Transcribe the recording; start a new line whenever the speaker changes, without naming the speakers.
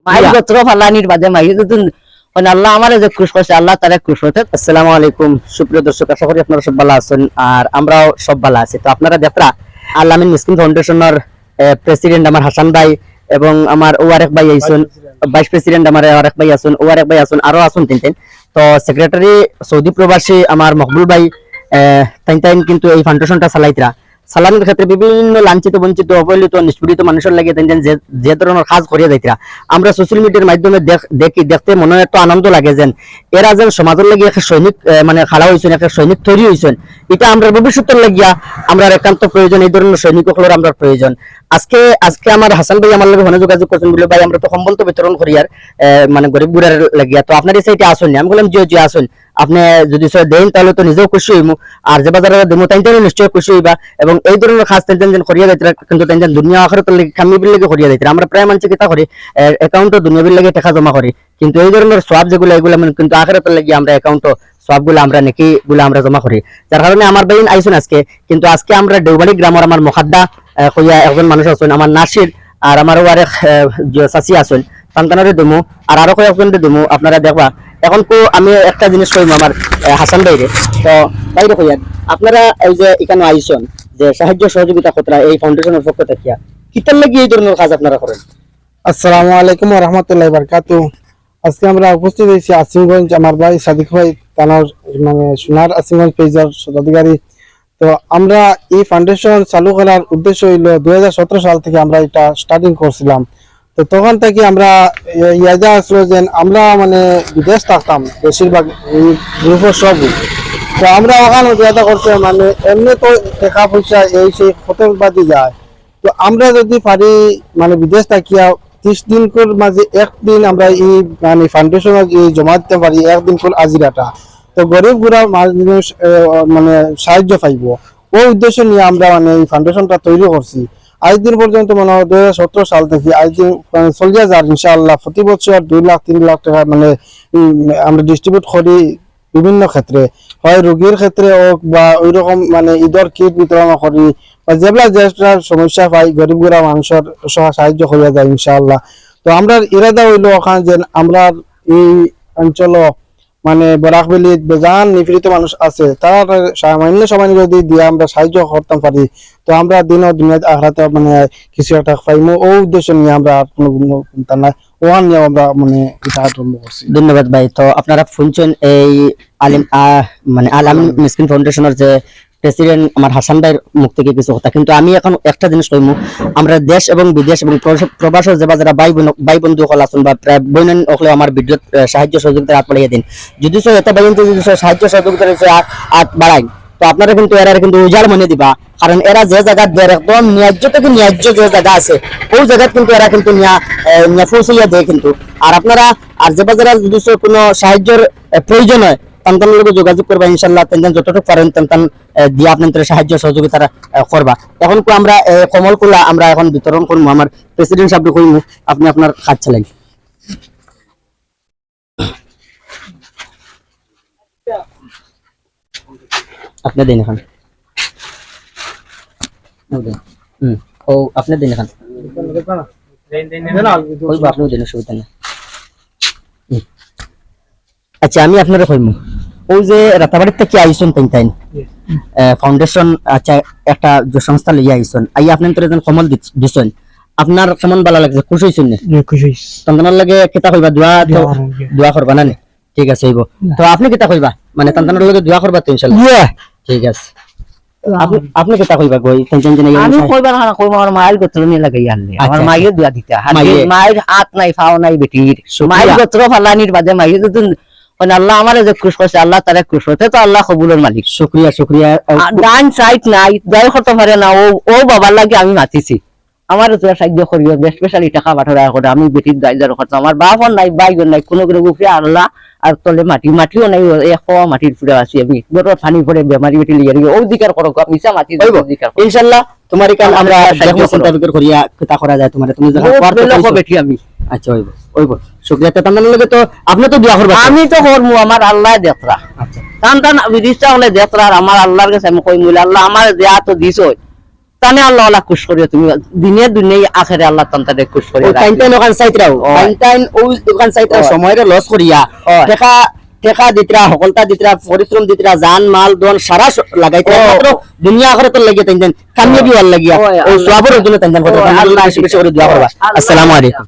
মায়ের গোত্র ফালানির বাদে মাই যদি আল্লাহ আমার যে খুশ করছে আল্লাহ তারা খুশ হতে।
আসসালামু আলাইকুম সুপ্রিয় দর্শক, আশা করি আপনারা সব ভালো আছেন আর আমরাও সব ভালো আছি। তো আপনারা দেখরা আল-আমিন মিসকিন ফাউন্ডেশনের প্রেসিডেন্ট আমার হাসান ভাই এবং আমার ওয়ারেক ভাই আইছেন, ভাইস প্রেসিডেন্ট আমার ওয়ারেক ভাই আছেন, ওয়ারেক ভাই আছেন, আরো আছেন তিন। তো সেক্রেটারি সৌদি প্রবাসী আমার মকবুল ভাই তাইন কিন্তু এই ফাউন্ডেশনটা চালাইতরা। সালামের ক্ষেত্রে বিভিন্ন লাঞ্ছিত বঞ্চিত অবহেলিত নিষ্পীড়িত মানুষের লাগে যে ধরনের কাজ করিয়া যাইতরা আমরা সোশ্যাল মিডিয়ার মাধ্যমে দেখতে মনে একটু আনন্দ লাগে যেন এরা যেন সমাজের লাগে একটা সৈনিক মানে খাড়া হয়েছেন, একটা সৈনিক তৈরি হয়েছেন। এটা আমরা ভবিষ্যতের লাগিয়া আমরা একান্ত প্রয়োজন, এই ধরনের সৈনিক হলোর আমরা প্রয়োজন। আজকে আমার হাসান ভাই আমার লগে ফোনে যোগাযোগ করছেন বলে ভাই আমরা তো কম্বল তো বিতরণ করি আর মানে গরিব গুড়ার লাগিয়া, তো আপনার সাইটে আসুন। আমি বললাম যে আসুন, আপনি যদি দেন তাহলে তো নিজেও খুশি হইমু আর যে বাজারে দেবো তাই নিশ্চয়ই খুশি হইবা। এবং এই ধরনের খাস টেনশন করিয়া যাইতে কিন্তু টেনশন দুনিয়া আখেরাতের লাগি কামিবির লাগি করিয়া যাইতে আমরা প্রায় মানুষ কিতা করি অ্যাকাউন্টে দুনিয়াবির লাগি টাকা জমা করি, কিন্তু এই ধরনের সব যেগুলো এগুলো কিন্তু আখেরাতের লাগি আমরা অ্যাকাউন্টে সবগুলো আমরা নাকি গুলো আমরা জমা করি। যার কারণে আমার ভাই আইসুন আজকে, কিন্তু আজকে আমরা দেওবাড়ি গ্রামের আমার মহাদ্দা কইয়া একজন মানুষ আছেন, আমার নাসির আর আমার আরেক চাচি আছেন, সন্তানের দেবো আর আরো কয়েকজন দেবো আপনারা দেখবা। এখন তো আমি একটা জিনিস কইম আমার হাসান ভাইরে, তো বাইরে কইয়া আপনারা এই যে এখানে আইসন যে সাহায্য সহযোগিতা কতটা এই ফাউন্ডেশনের পক্ষ থেকে কিতার লাগি এই ধরনের কাজ আপনারা করেন?
আসসালামু আলাইকুম ওয়া রাহমাতুল্লাহি ওয়া বারাকাতুহু। আজকে আমরা উপস্থিত হয়েছি আসিমগঞ্জ, আমার ভাই সাদিক ভাই তানার মানে সোনার আসিমগঞ্জ পেজার স্বত্বাধিকারী। তো আমরা এই ফাউন্ডেশন চালু করার উদ্দেশ্য হইল 2017 সাল থেকে আমরা এটা স্টার্টিং করছিলাম। তো তখন থেকে আমরা ইয়াদা আসলো যে আমরা মানে বিদেশ থাকতাম বেশিরভাগ এই গ্রুপের সব। তো আমরা ওখানে ইয়াদা করছে মানে এমনি তো টাকা পয়সা এই সেই খতম বাদি যায়। তো আমরা যদি পারি মানে বিদেশ থাকিয়া 30 দিন করে মাঝে একদিন আমরা এই মানে ফাউন্ডেশনে জমা দিতে পারি, একদিন করে আজিরাটা, তো গরিব গুড়া মানুষ মানে সাহায্য পাইব। ওই উদ্দেশ্য নিয়ে আমরা মানে এই ফাউন্ডেশনটা তৈরি করছি। আজ দিন পর্যন্ত মানে 2017 সাল থেকে আজ দিন চলিয়া যার ইনশাআল্লাহ প্রতি বছর 2 লাখ 3 লাখ টাকা মানে আমরা ডিস্ট্রিবিউট করি বিভিন্ন ক্ষেত্রে, হয় রোগীর ক্ষেত্রে হোক বা ওই রকম মানে ঈদের কিট বিতরণ করি বা যেগুলা যেটা সমস্যা পাই গরিব গুড়া মানুষের সাহায্য করিয়া যায় ইনশাআল্লাহ। তো আমরা ইরাদা হইলো ওখানে যে আমরা এই অঞ্চল মানে বরাকবেলিত বেজান নিপীড়িত মানুষ আছে, তারা সামান্য সময় যদি দিয়ে আমরা সাহায্য করতে পারি তো আমরা দিনও দুনিয়া আখরাতে মানে কিছু একটা পাইমো। ও উদ্দেশ্য নিয়ে আমরা কোনো চিন্তা নাই, ওখান নিয়ে আমরা মানে এটা আরম্ভ করছি।
ধন্যবাদ ভাই। তো আপনারা শুনছেন এই মানে আল-আমিন মিসকিন ফাউন্ডেশনের যে প্রেসিডেন্ট আমার হাসান ভাইয়ের মুখ থেকে কিছু কথা, কিন্তু আমি এখন একটা জিনিস কইমু, আমরা দেশ এবং বিদেশ এবং প্রবাসের যে যারা ভাই বন্ধু হল আছেন বা বইনেন হলেও আমার ভিডিও সাহায্য সহযোগিতার হাত বাড়িয়ে দিন। যদি এটা বাইন যদি সাহায্য সহযোগিতার হাত বাড়াই তো আপনারা কিন্তু এরা কিন্তু উজাড় মনে দিবা, কারণ এরা যে জায়গা দেয় একদম ন্যায্য থেকে ন্যায্য যে জায়গা আছে ওই জায়গা কিন্তু এরা কিন্তু পৌঁছাইয়া দেয় কিন্তু। আর আপনারা আর যে বাজারে যদি কোনো সাহায্যের প্রয়োজন হয় তান্তানের লোক যোগাযোগ করবা, ইনশাল্লাহ তেন যতটুকু পারেন তেন দিয়ে আপনাদের সাহায্য সহযোগিতা করবা। এখন আমরা কমল কুলা আমরা এখন বিতরণ করবো, আমার প্রেসিডেন্ট সাহেব কইমু, আপনি আপনার কাজ চালান। আপনি দিন এখন ও আপনি দিন এখন আপনিও দিন, অসুবিধা নেই। আচ্ছা আমি আপনারা কইমু ওই যে রাতাবাড়ির থেকে আইসন তাইন ফাউন্ডেশন, আচ্ছা একটা যে সংস্থা লইয়া আইসন আই আপনি তো একজন কমল দিছেন, আপনার কেমন ভালো লাগছে? খুশি হইছেন না? খুশি হইছি। তন্তনার লাগে কিতা কইবা? দোয়া করবা না? ঠিক আছে হইব। তো আপনি কিতা কইবা? মানে তন্তনার লাগে দোয়া করবা তো ইনশাআল্লাহ? ঠিক আছে। আপনি কিতা কইবা? কই টেনশন নাই।
আমি কইবা না কইবা আমার মায়ের গোত্র নিয়ে লাগাই আনলে আমার মায়ের দোয়া দিতে, মায়ের হাত নাই ফাও নাই বেটির, মায়ের গোত্র ফালানির বাদে মায়ের যদি আল্লাহ আমার যে খুশ করছে আল্লাহ তারা খুশ হতে, তো আল্লাহ কবুলের মালিক।
শুকরিয়া শুকরিয়া।
ডান সাইড নাই দয়া করতে পারে না, ও বাবার লাগে আমি মাতিছি আমার সাহায্য করিও, স্পেশালি টাকা পাঠার করে আমি বেটির দায়িত্ব করতো। আমার বাপন নাই বাইগন নাই কোনো উপরে আল্লাহ আর তলে মাটিও নাই, মাটির ফুড়ে আছি আমি বড় পানি পড়ে বেমারি বেটি লিয়ে ও দিকার করো মিশা মাটি
ইনশাআল্লাহ। তোমার কাল আমরা চিন্তা বিকর করিয়া কিতা করা যায় তোমার তুমি যখন করতে বেটি আমি। আচ্ছা হইব হইব, শুকরিয়া। তো তোমার লাগে তো আপনি তো দোয়া করবা?
আমি তো করমু, আমার আল্লাহ দেখরা। আচ্ছা টান বিদিশটা হলে দেখরা, আমার আল্লাহর কাছে আমি কই মুলা আল্লাহ আমার দেয়া তো দিছই, তানে আল্লাহ আল্লাহ খুশ করিও তুমি দিনে দুনিয়ায় আখেরে আল্লাহ তান্তারে খুশ করিও
টাইম টাইম ওখান সাইতরাও টাইম ওখান সাইতরাও সময়ের লস করিয়া টেকা টেকা দিতরা সকলতা দিতরা পরিশ্রম দিতরা জান মাল দন সারা লাগাইতে মাত্র দুনিয়া আখরে তো লাগিয়া তাইন কামিয়াবি হওয়ার লাগিয়া ও সওয়াবের জন্য তাইন কত আল্লাহ বেশি বেশি করে দোয়া করবা আসসালামু আলাইকুম।